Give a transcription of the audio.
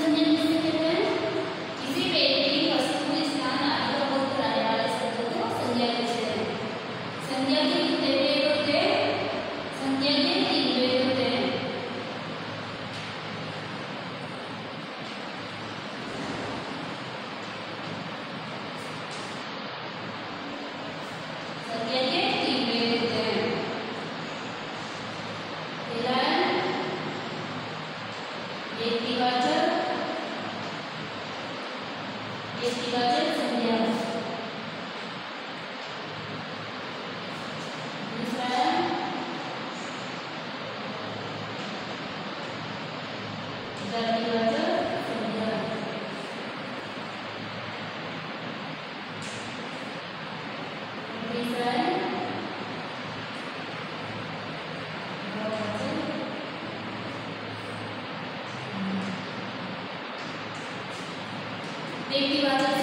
संज्ञा किसे कहते हैं? किसी व्यक्ति, वस्तु, स्थान आदि का बोध कराने वाले शब्दों को संज्ञा कहते हैं। संज्ञा के कितने भेद होते हैं? संज्ञा के 3 भेद होते हैं। संज्ञा के 3 भेद होते हैं। पहला है व्यक्तिवाचक संज्ञा। दूसरा है जातिवाचक संज्ञा। तीसरा है भाववाचक। व्यक्तिवाचक